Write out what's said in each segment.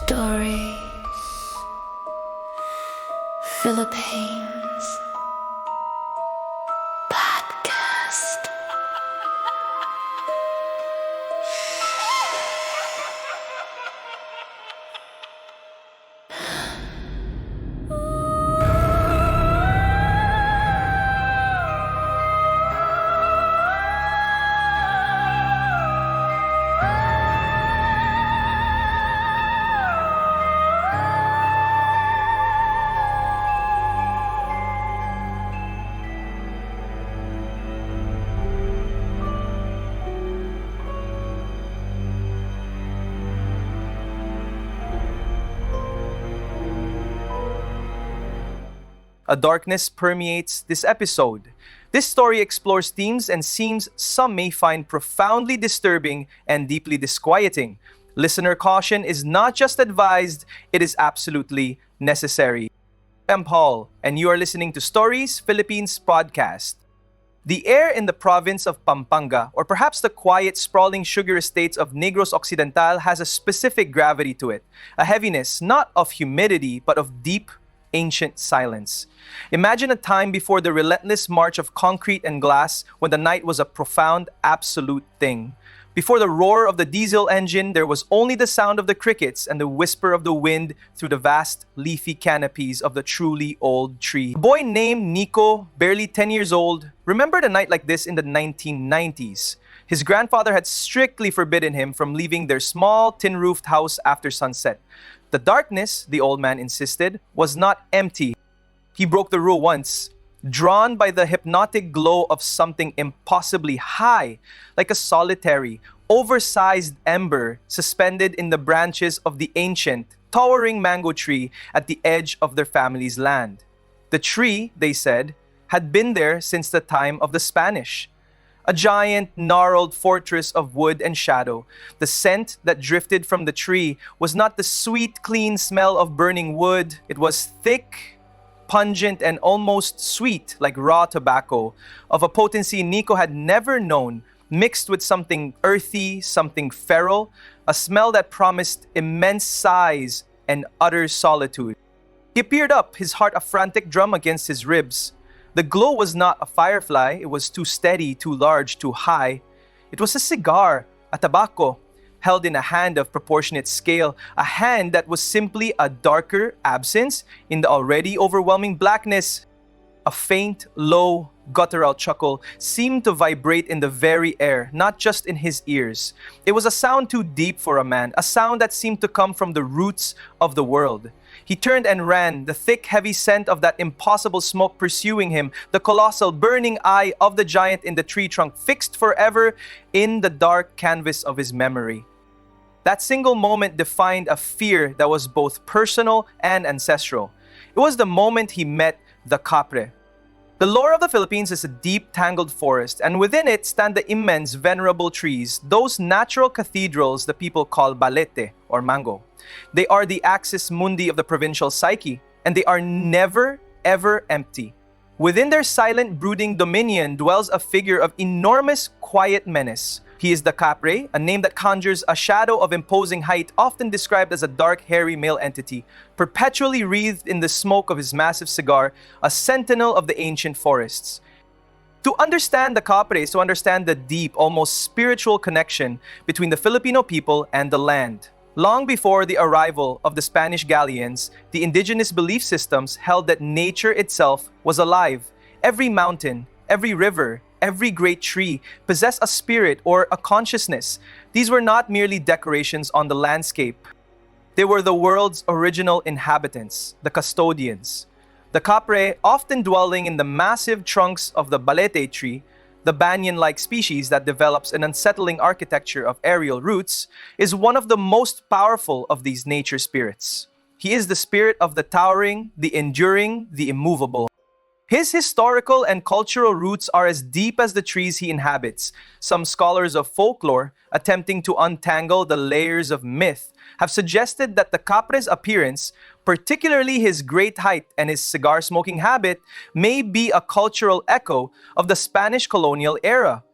Stories, Philippines podcast. A darkness permeates this episode. This story explores themes and scenes some may find profoundly disturbing and deeply disquieting. Listener caution is not just advised, it is absolutely necessary. I'm Paul, and you are listening to Stories Philippines podcast. The air in the province of Pampanga, or perhaps the quiet, sprawling sugar estates of Negros Occidental, has a specific gravity to it. A heaviness, not of humidity, but of deep, ancient silence. Imagine a time before the relentless march of concrete and glass, when the night was a profound, absolute thing. Before the roar of the diesel engine, there was only the sound of the crickets and the whisper of the wind through the vast, leafy canopies of the truly old tree. A boy named Nico, barely 10 years old, remembered a night like this in the 1990s. His grandfather had strictly forbidden him from leaving their small, tin-roofed house after sunset. The darkness, the old man insisted, was not empty. He broke the rule once, drawn by the hypnotic glow of something impossibly high, like a solitary, oversized ember suspended in the branches of the ancient, towering mango tree at the edge of their family's land. The tree, they said, had been there since the time of the Spanish. A giant, gnarled fortress of wood and shadow. The scent that drifted from the tree was not the sweet, clean smell of burning wood. It was thick, pungent, and almost sweet, like raw tobacco, of a potency Nico had never known, mixed with something earthy, something feral, a smell that promised immense size and utter solitude. He peered up, his heart a frantic drum against his ribs. The glow was not a firefly. It was too steady, too large, too high. It was a cigar, a tobacco, held in a hand of proportionate scale, a hand that was simply a darker absence in the already overwhelming blackness. A faint, low, guttural chuckle seemed to vibrate in the very air, not just in his ears. It was a sound too deep for a man, a sound that seemed to come from the roots of the world. He turned and ran, the thick, heavy scent of that impossible smoke pursuing him, the colossal, burning eye of the giant in the tree trunk fixed forever in the dark canvas of his memory. That single moment defined a fear that was both personal and ancestral. It was the moment he met the Kapre. The lore of the Philippines is a deep, tangled forest, and within it stand the immense, venerable trees, those natural cathedrals the people call Balete, or mango. They are the axis mundi of the provincial psyche, and they are never, ever empty. Within their silent, brooding dominion dwells a figure of enormous, quiet menace. He is the Kapre, a name that conjures a shadow of imposing height, often described as a dark, hairy male entity, perpetually wreathed in the smoke of his massive cigar, a sentinel of the ancient forests. To understand the Kapre is to understand the deep, almost spiritual connection between the Filipino people and the land. Long before the arrival of the Spanish galleons, the indigenous belief systems held that nature itself was alive. Every mountain, every river, every great tree possessed a spirit or a consciousness. These were not merely decorations on the landscape. They were the world's original inhabitants, the custodians. The Kapre, often dwelling in the massive trunks of the Balete tree, the banyan-like species that develops an unsettling architecture of aerial roots, is one of the most powerful of these nature spirits. He is the spirit of the towering, the enduring, the immovable. His historical and cultural roots are as deep as the trees he inhabits. Some scholars of folklore, attempting to untangle the layers of myth, have suggested that the Kapre's appearance, particularly his great height and his cigar-smoking habit, may be a cultural echo of the Spanish colonial era.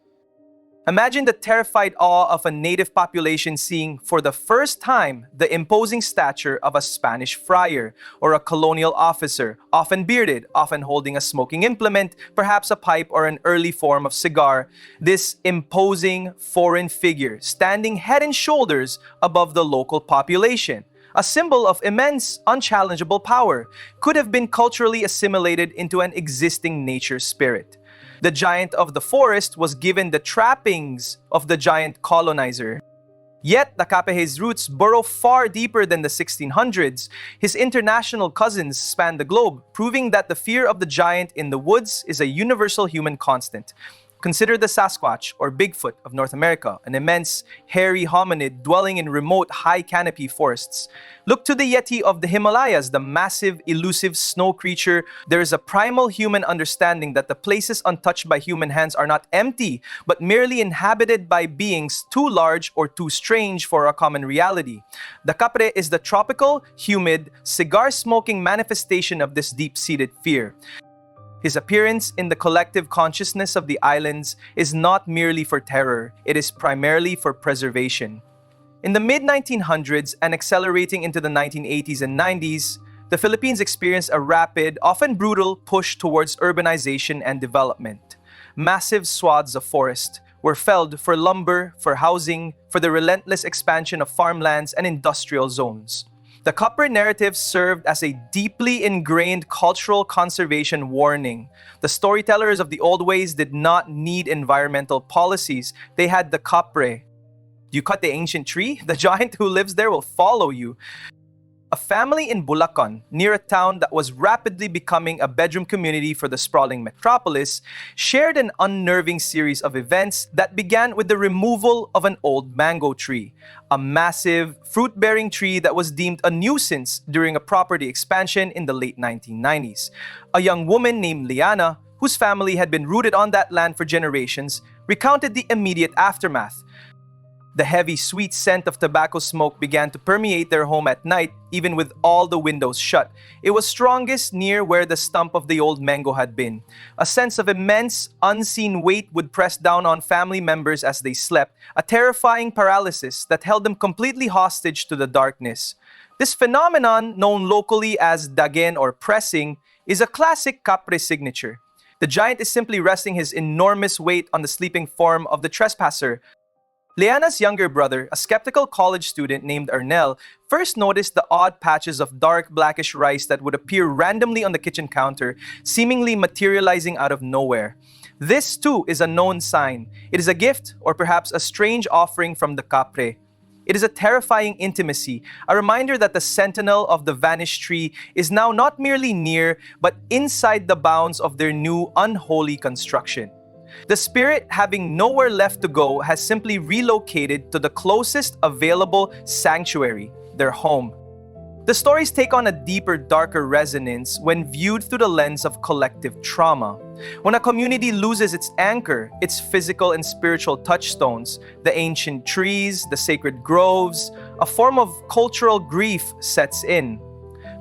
Imagine the terrified awe of a native population seeing for the first time the imposing stature of a Spanish friar or a colonial officer, often bearded, often holding a smoking implement, perhaps a pipe or an early form of cigar. This imposing foreign figure standing head and shoulders above the local population. A symbol of immense, unchallengeable power, could have been culturally assimilated into an existing nature spirit. The giant of the forest was given the trappings of the giant colonizer. Yet, the Kapehe's roots burrow far deeper than the 1600s. His international cousins span the globe, proving that the fear of the giant in the woods is a universal human constant. Consider the Sasquatch, or Bigfoot of North America, an immense, hairy hominid dwelling in remote, high-canopy forests. Look to the Yeti of the Himalayas, the massive, elusive snow creature. There is a primal human understanding that the places untouched by human hands are not empty, but merely inhabited by beings too large or too strange for our common reality. The kapre is the tropical, humid, cigar-smoking manifestation of this deep-seated fear. His appearance in the collective consciousness of the islands is not merely for terror, it is primarily for preservation. In the mid-1900s and accelerating into the 1980s and 90s, the Philippines experienced a rapid, often brutal, push towards urbanization and development. Massive swaths of forest were felled for lumber, for housing, for the relentless expansion of farmlands and industrial zones. The Kapre narrative served as a deeply ingrained cultural conservation warning. The storytellers of the old ways did not need environmental policies. They had the Kapre. You cut the ancient tree, the giant who lives there will follow you. A family in Bulacan, near a town that was rapidly becoming a bedroom community for the sprawling metropolis, shared an unnerving series of events that began with the removal of an old mango tree, a massive, fruit-bearing tree that was deemed a nuisance during a property expansion in the late 1990s. A young woman named Liana, whose family had been rooted on that land for generations, recounted the immediate aftermath. The heavy, sweet scent of tobacco smoke began to permeate their home at night, even with all the windows shut. It was strongest near where the stump of the old mango had been. A sense of immense, unseen weight would press down on family members as they slept, a terrifying paralysis that held them completely hostage to the darkness. This phenomenon, known locally as dagen or pressing, is a classic Kapre signature. The giant is simply resting his enormous weight on the sleeping form of the trespasser. Leanna's younger brother, a skeptical college student named Ernell, first noticed the odd patches of dark blackish rice that would appear randomly on the kitchen counter, seemingly materializing out of nowhere. This too is a known sign. It is a gift or perhaps a strange offering from the Kapre. It is a terrifying intimacy, a reminder that the sentinel of the vanished tree is now not merely near, but inside the bounds of their new unholy construction. The spirit, having nowhere left to go, has simply relocated to the closest available sanctuary, their home. The stories take on a deeper, darker resonance when viewed through the lens of collective trauma. When a community loses its anchor, its physical and spiritual touchstones, the ancient trees, the sacred groves, a form of cultural grief sets in.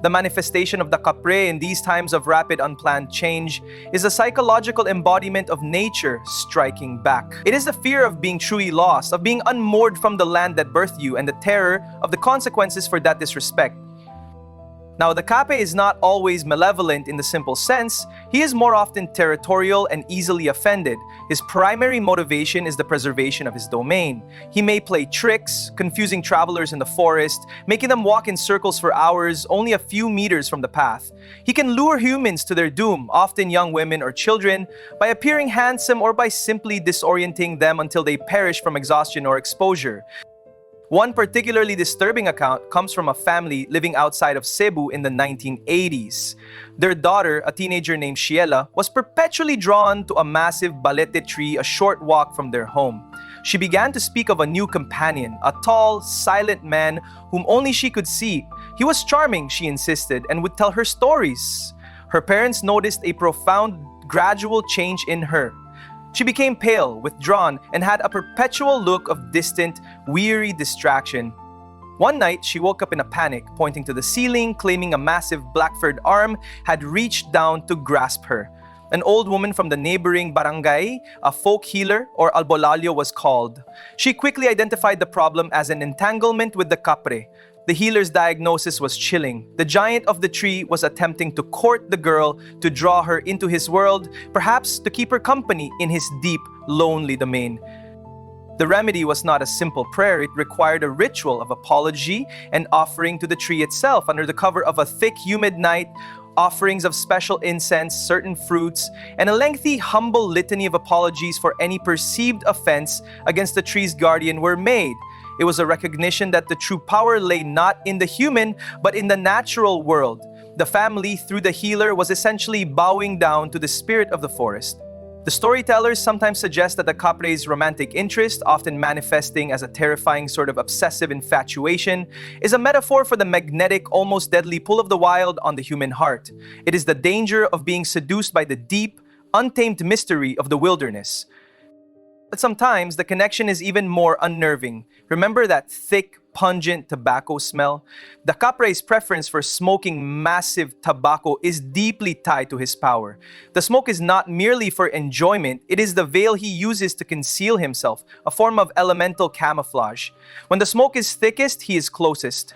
The manifestation of the Kapre in these times of rapid unplanned change is a psychological embodiment of nature striking back. It is the fear of being truly lost, of being unmoored from the land that birthed you, and the terror of the consequences for that disrespect. Now, the Kape is not always malevolent in the simple sense. He is more often territorial and easily offended. His primary motivation is the preservation of his domain. He may play tricks, confusing travelers in the forest, making them walk in circles for hours only a few meters from the path. He can lure humans to their doom, often young women or children, by appearing handsome or by simply disorienting them until they perish from exhaustion or exposure. One particularly disturbing account comes from a family living outside of Cebu in the 1980s. Their daughter, a teenager named Shiela, was perpetually drawn to a massive Balete tree a short walk from their home. She began to speak of a new companion, a tall, silent man whom only she could see. He was charming, she insisted, and would tell her stories. Her parents noticed a profound, gradual change in her. She became pale, withdrawn, and had a perpetual look of distant, weary distraction. One night, she woke up in a panic, pointing to the ceiling, claiming a massive black furred arm had reached down to grasp her. An old woman from the neighboring barangay, a folk healer or albolalyo, was called. She quickly identified the problem as an entanglement with the kapre. The healer's diagnosis was chilling. The giant of the tree was attempting to court the girl to draw her into his world, perhaps to keep her company in his deep, lonely domain. The remedy was not a simple prayer. It required a ritual of apology and offering to the tree itself under the cover of a thick, humid night. Offerings of special incense, certain fruits, and a lengthy, humble litany of apologies for any perceived offense against the tree's guardian were made. It was a recognition that the true power lay not in the human, but in the natural world. The family, through the healer, was essentially bowing down to the spirit of the forest. The storytellers sometimes suggest that the kapre's romantic interest, often manifesting as a terrifying sort of obsessive infatuation, is a metaphor for the magnetic, almost deadly pull of the wild on the human heart. It is the danger of being seduced by the deep, untamed mystery of the wilderness. But sometimes the connection is even more unnerving. Remember that thick, pungent tobacco smell? The kapre's preference for smoking massive tobacco is deeply tied to his power. The smoke is not merely for enjoyment, it is the veil he uses to conceal himself, a form of elemental camouflage. When the smoke is thickest, he is closest.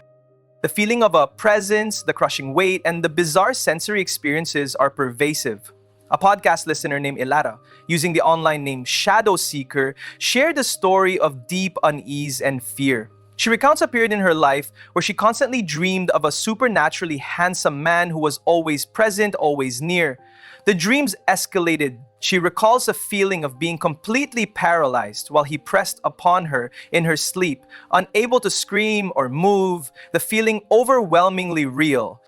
The feeling of a presence, the crushing weight, and the bizarre sensory experiences are pervasive. A podcast listener named Ilara, using the online name Shadow Seeker, shared a story of deep unease and fear. She recounts a period in her life where she constantly dreamed of a supernaturally handsome man who was always present, always near. The dreams escalated. She recalls a feeling of being completely paralyzed while he pressed upon her in her sleep, unable to scream or move, the feeling overwhelmingly real.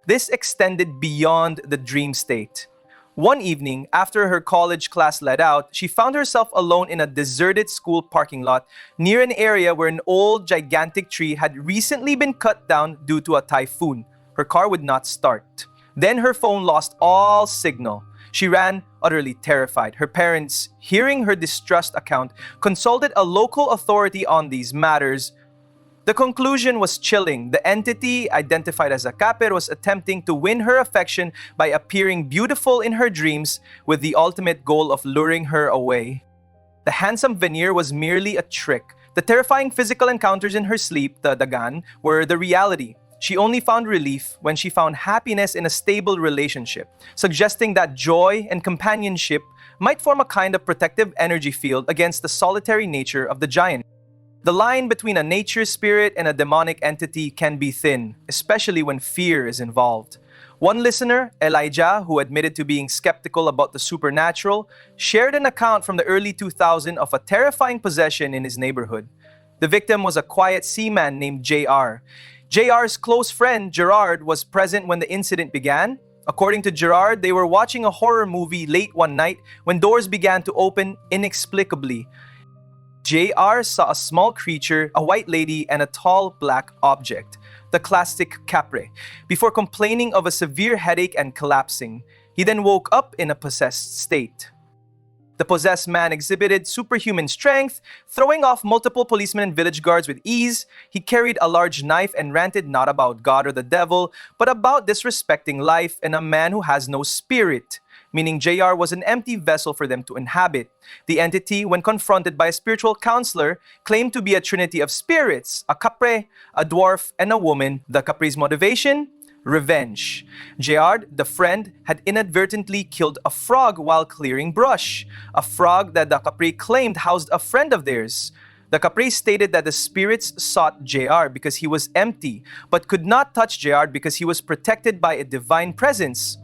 This extended beyond the dream state. One evening, after her college class let out, she found herself alone in a deserted school parking lot near an area where an old, gigantic tree had recently been cut down due to a typhoon. Her car would not start. Then her phone lost all signal. She ran, utterly terrified. Her parents, hearing her distrust account, consulted a local authority on these matters. The conclusion was chilling. The entity, identified as a kaper, was attempting to win her affection by appearing beautiful in her dreams with the ultimate goal of luring her away. The handsome veneer was merely a trick. The terrifying physical encounters in her sleep, the dagan, were the reality. She only found relief when she found happiness in a stable relationship, suggesting that joy and companionship might form a kind of protective energy field against the solitary nature of the giant. The line between a nature spirit and a demonic entity can be thin, especially when fear is involved. One listener, Elijah, who admitted to being skeptical about the supernatural, shared an account from the early 2000s of a terrifying possession in his neighborhood. The victim was a quiet seaman named JR. JR's close friend, Gerard, was present when the incident began. According to Gerard, they were watching a horror movie late one night when doors began to open inexplicably. JR saw a small creature, a white lady, and a tall black object, the classic kapre, before complaining of a severe headache and collapsing. He then woke up in a possessed state. The possessed man exhibited superhuman strength, throwing off multiple policemen and village guards with ease. He carried a large knife and ranted not about God or the devil, but about disrespecting life and a man who has no spirit, meaning JR was an empty vessel for them to inhabit. The entity, when confronted by a spiritual counselor, claimed to be a trinity of spirits, a kapre, a dwarf, and a woman. The kapre's motivation? Revenge. JR, the friend, had inadvertently killed a frog while clearing brush, a frog that the kapre claimed housed a friend of theirs. The kapre stated that the spirits sought JR because he was empty, but could not touch JR because he was protected by a divine presence.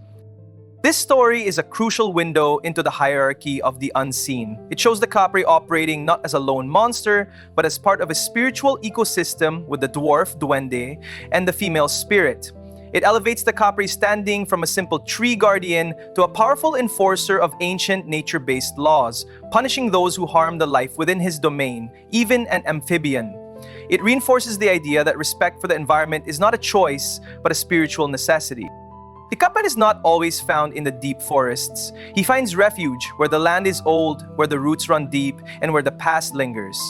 This story is a crucial window into the hierarchy of the unseen. It shows the kapre operating not as a lone monster, but as part of a spiritual ecosystem with the dwarf, duende, and the female spirit. It elevates the kapre's standing from a simple tree guardian to a powerful enforcer of ancient nature-based laws, punishing those who harm the life within his domain, even an amphibian. It reinforces the idea that respect for the environment is not a choice, but a spiritual necessity. The kapre is not always found in the deep forests. He finds refuge where the land is old, where the roots run deep, and where the past lingers.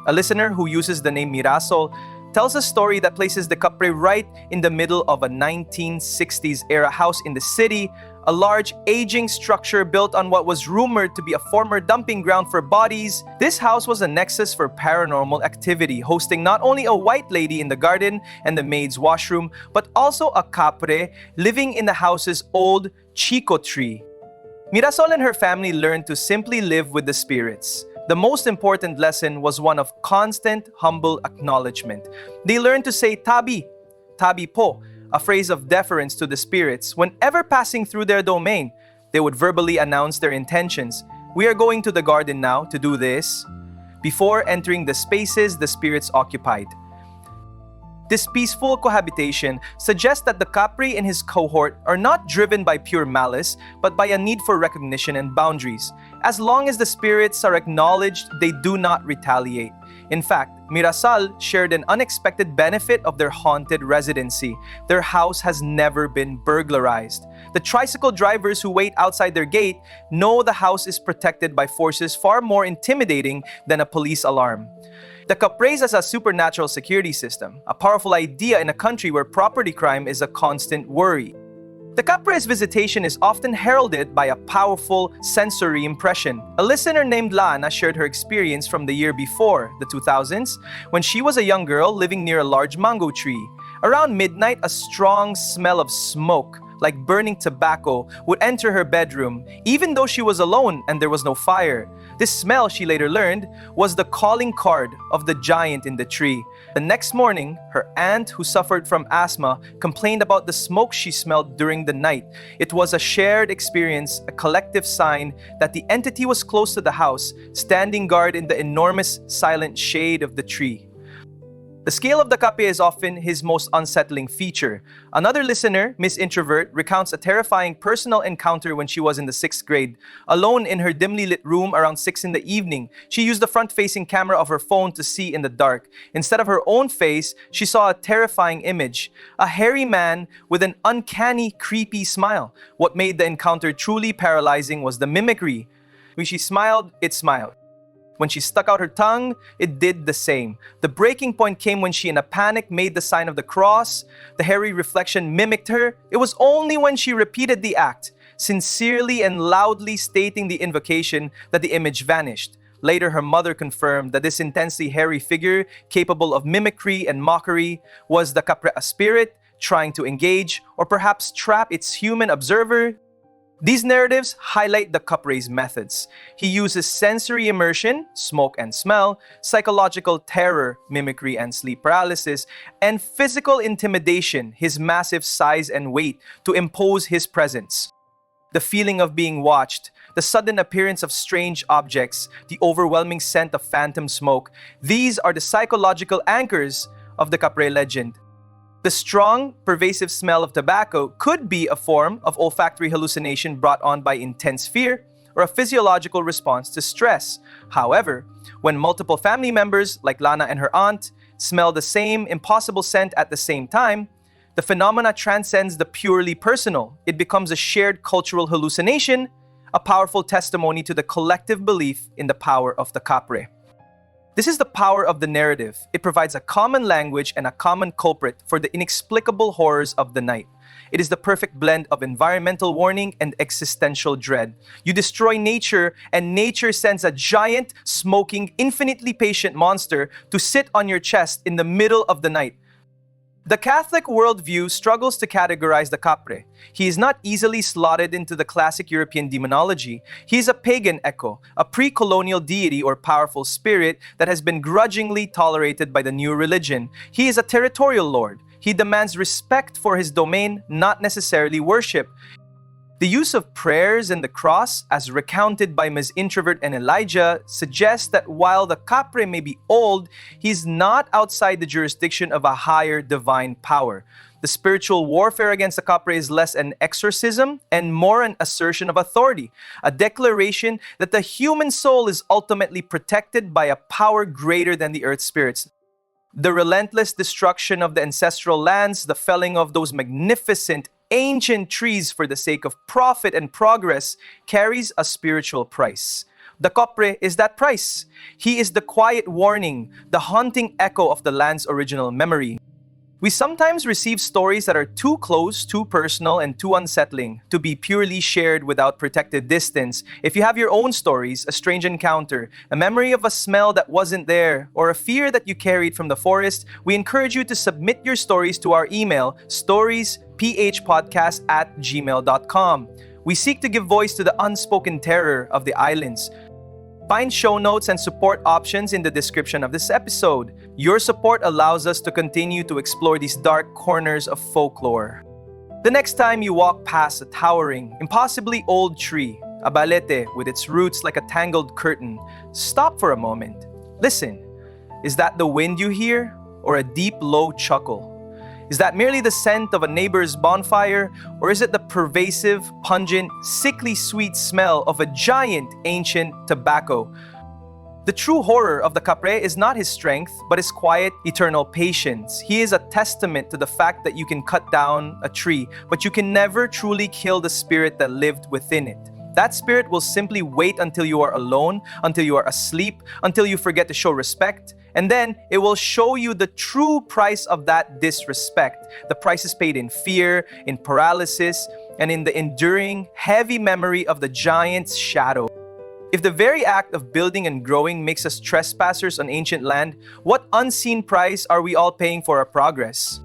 A listener who uses the name Mirasol tells a story that places the kapre right in the middle of a 1960s era house in the city, a large, aging structure built on what was rumored to be a former dumping ground for bodies. This house was a nexus for paranormal activity, hosting not only a white lady in the garden and the maid's washroom, but also a kapre living in the house's old chico tree. Mirasol and her family learned to simply live with the spirits. The most important lesson was one of constant, humble acknowledgement. They learned to say tabi, tabi po, a phrase of deference to the spirits. Whenever passing through their domain, they would verbally announce their intentions. We are going to the garden now to do this, before entering the spaces the spirits occupied. This peaceful cohabitation suggests that the Capri and his cohort are not driven by pure malice, but by a need for recognition and boundaries. As long as the spirits are acknowledged, they do not retaliate. In fact, Mirasal shared an unexpected benefit of their haunted residency. Their house has never been burglarized. The tricycle drivers who wait outside their gate know the house is protected by forces far more intimidating than a police alarm. The Capres as a supernatural security system, a powerful idea in a country where property crime is a constant worry. The Capres visitation is often heralded by a powerful sensory impression. A listener named Lana shared her experience from the year before, the 2000s, when she was a young girl living near a large mango tree. Around midnight, a strong smell of smoke, like burning tobacco, would enter her bedroom, even though she was alone and there was no fire. This smell, she later learned, was the calling card of the giant in the tree. The next morning, her aunt, who suffered from asthma, complained about the smoke she smelled during the night. It was a shared experience, a collective sign that the entity was close to the house, standing guard in the enormous silent shade of the tree. The scale of the kape is often his most unsettling feature. Another listener, Miss Introvert, recounts a terrifying personal encounter when she was in the 6th grade. Alone in her dimly lit room around 6 in the evening, she used the front-facing camera of her phone to see in the dark. Instead of her own face, she saw a terrifying image. A hairy man with an uncanny, creepy smile. What made the encounter truly paralyzing was the mimicry. When she smiled, it smiled. When she stuck out her tongue, it did the same. The breaking point came when she, in a panic, made the sign of the cross. The hairy reflection mimicked her. It was only when she repeated the act, sincerely and loudly stating the invocation, that the image vanished. Later, her mother confirmed that this intensely hairy figure, capable of mimicry and mockery, was the kapre, a spirit trying to engage or perhaps trap its human observer. These narratives highlight the Capre's methods. He uses sensory immersion, smoke and smell, psychological terror, mimicry and sleep paralysis, and physical intimidation, his massive size and weight, to impose his presence. The feeling of being watched, the sudden appearance of strange objects, the overwhelming scent of phantom smoke, these are the psychological anchors of the Capre legend. The strong, pervasive smell of tobacco could be a form of olfactory hallucination brought on by intense fear or a physiological response to stress. However, when multiple family members, like Lana and her aunt, smell the same impossible scent at the same time, the phenomena transcends the purely personal. It becomes a shared cultural hallucination, a powerful testimony to the collective belief in the power of the Capre. This is the power of the narrative. It provides a common language and a common culprit for the inexplicable horrors of the night. It is the perfect blend of environmental warning and existential dread. You destroy nature, and nature sends a giant, smoking, infinitely patient monster to sit on your chest in the middle of the night. The Catholic worldview struggles to categorize the Capre. He is not easily slotted into the classic European demonology. He is a pagan echo, a pre-colonial deity or powerful spirit that has been grudgingly tolerated by the new religion. He is a territorial lord. He demands respect for his domain, not necessarily worship. The use of prayers and the cross, as recounted by Ms. Introvert and Elijah, suggests that while the Capre may be old, he is not outside the jurisdiction of a higher divine power. The spiritual warfare against the Capre is less an exorcism and more an assertion of authority, a declaration that the human soul is ultimately protected by a power greater than the earth spirits. The relentless destruction of the ancestral lands, the felling of those magnificent ancient trees for the sake of profit and progress, carries a spiritual price. The Capre is that price. He is the quiet warning, the haunting echo of the land's original memory. We sometimes receive stories that are too close, too personal, and too unsettling to be purely shared without protected distance. If you have your own stories, a strange encounter, a memory of a smell that wasn't there, or a fear that you carried from the forest, we encourage you to submit your stories to our email, storiesphpodcast@gmail.com. We seek to give voice to the unspoken terror of the islands. Find show notes and support options in the description of this episode. Your support allows us to continue to explore these dark corners of folklore. The next time you walk past a towering, impossibly old tree, a balete with its roots like a tangled curtain, stop for a moment. Listen. Is that the wind you hear, or a deep, low chuckle? Is that merely the scent of a neighbor's bonfire, or is it the pervasive, pungent, sickly sweet smell of a giant, ancient tobacco? The true horror of the kapre is not his strength, but his quiet, eternal patience. He is a testament to the fact that you can cut down a tree, but you can never truly kill the spirit that lived within it. That spirit will simply wait until you are alone, until you are asleep, until you forget to show respect, and then it will show you the true price of that disrespect. The price is paid in fear, in paralysis, and in the enduring, heavy memory of the giant's shadow. If the very act of building and growing makes us trespassers on ancient land, what unseen price are we all paying for our progress?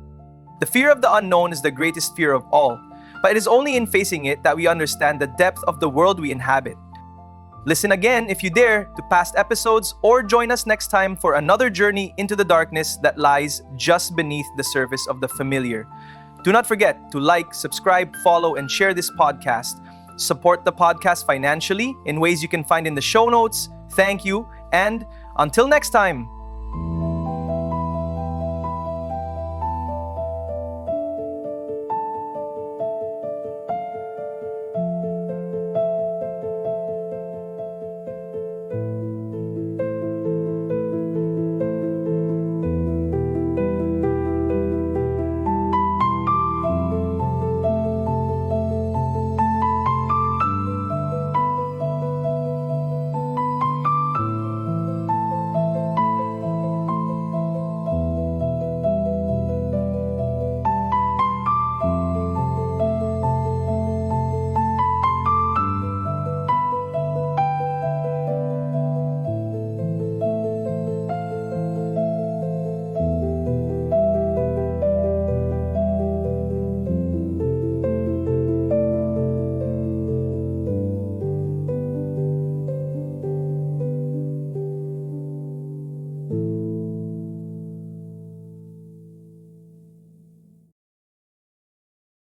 The fear of the unknown is the greatest fear of all, but it is only in facing it that we understand the depth of the world we inhabit. Listen again, if you dare, to past episodes or join us next time for another journey into the darkness that lies just beneath the surface of the familiar. Do not forget to like, subscribe, follow, and share this podcast. Support the podcast financially in ways you can find in the show notes. Thank you, and until next time,